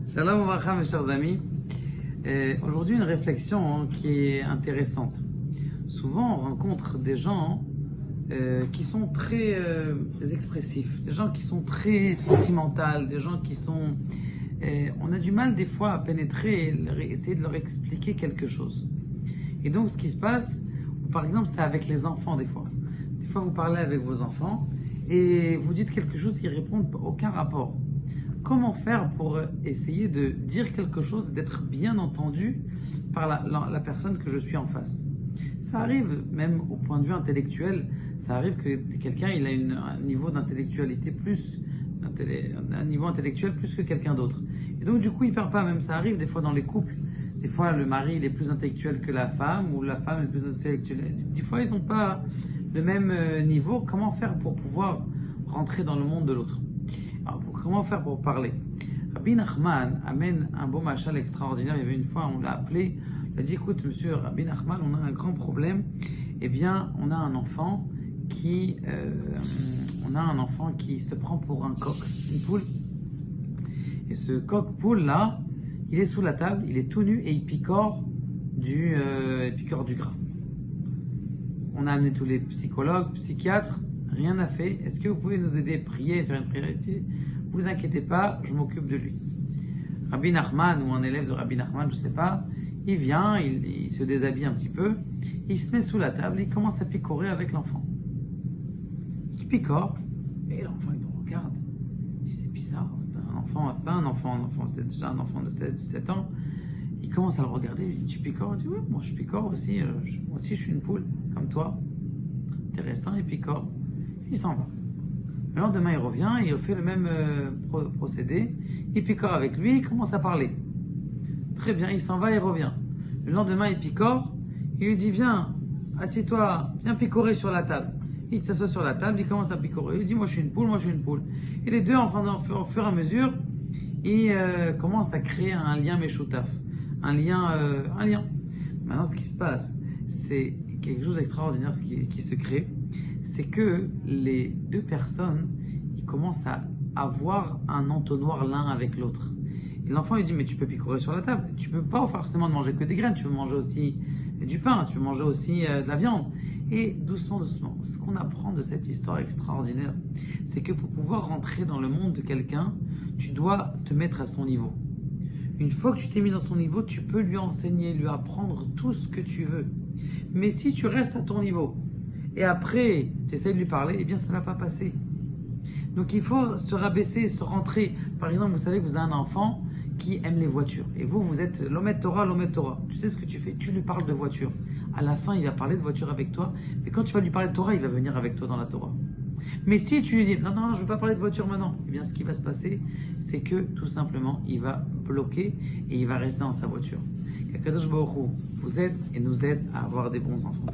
Shalom Uvracha, mes chers amis. Aujourd'hui, une réflexion qui est intéressante. Souvent, on rencontre des gens qui sont très expressifs, des gens qui sont très sentimentaux, des gens qui sont... on a du mal des fois à pénétrer et essayer de leur expliquer quelque chose. Et donc, ce qui se passe, par exemple, c'est avec les enfants des fois. Des fois, vous parlez avec vos enfants et vous dites quelque chose qui ne répond à aucun rapport. Comment faire pour essayer de dire quelque chose, d'être bien entendu par la personne que je suis en face? Ça arrive même au point de vue intellectuel, ça arrive que quelqu'un il a un niveau d'intellectualité un niveau intellectuel plus que quelqu'un d'autre. Et donc du coup il perd pas, même ça arrive des fois dans les couples. Des fois le mari il est plus intellectuel que la femme ou la femme est plus intellectuelle. Des fois ils n'ont pas le même niveau. Comment faire pour pouvoir rentrer dans le monde de l'autre? Alors, comment faire pour parler? Rabbi Nachman amène un beau machal extraordinaire. Il y avait une fois, on l'a appelé, il a dit: écoute, monsieur Rabbi Nachman, on a un grand problème. Eh bien, on a un enfant qui se prend pour un coq, une poule. Et ce coq-poule là, il est sous la table, il est tout nu et il picore du gras. On a amené tous les psychologues, psychiatres. Rien n'a fait. Est-ce que vous pouvez nous aider, prier, faire une prière? Vous inquiétez pas, je m'occupe de lui. Rabbi Nachman, ou un élève de Rabbi Nachman, je ne sais pas, il vient, il se déshabille un petit peu, il se met sous la table et il commence à picorer avec l'enfant. Il picore, et l'enfant il nous regarde. Il dit: c'est bizarre, c'est un enfant, pas un enfant, c'était déjà un enfant de 16-17 ans. Il commence à le regarder, il lui dit: tu picores? Il dit: oui, moi je picore aussi, moi aussi je suis une poule, comme toi. Intéressant, il picore. Il s'en va. Le lendemain, il revient, il fait le même procédé. Il picore avec lui, il commence à parler. Très bien, il s'en va, il revient. Le lendemain, il picore. Il lui dit: viens, assieds-toi, viens picorer sur la table. Il s'assoit sur la table, il commence à picorer. Il lui dit: moi je suis une poule, moi je suis une poule. Et les deux, au fur et à mesure, ils commencent à créer un lien méchoutaf. Un lien. Maintenant, ce qui se passe, c'est quelque chose d'extraordinaire qui se crée. C'est que les deux personnes, ils commencent à avoir un entonnoir l'un avec l'autre. Et l'enfant lui dit: mais tu peux picorer sur la table, tu peux pas forcément manger que des graines, tu peux manger aussi du pain, tu peux manger aussi de la viande. Et doucement, ce qu'on apprend de cette histoire extraordinaire, c'est que pour pouvoir rentrer dans le monde de quelqu'un, tu dois te mettre à son niveau. Une fois que tu t'es mis dans son niveau, tu peux lui enseigner, lui apprendre tout ce que tu veux. Mais si tu restes à ton niveau, et après, tu essaies de lui parler, eh bien, ça ne va pas passer. Donc, il faut se rabaisser, se rentrer. Par exemple, vous savez que vous avez un enfant qui aime les voitures. Et vous êtes l'Omet Torah. Tu sais ce que tu fais? Tu lui parles de voiture. À la fin, il va parler de voiture avec toi. Mais quand tu vas lui parler de Torah, il va venir avec toi dans la Torah. Mais si tu lui dis: non, je ne veux pas parler de voiture maintenant, eh bien, ce qui va se passer, c'est que, tout simplement, il va bloquer et il va rester dans sa voiture. Qu'Akadosh Baruch Hu vous aide et nous aide à avoir des bons enfants.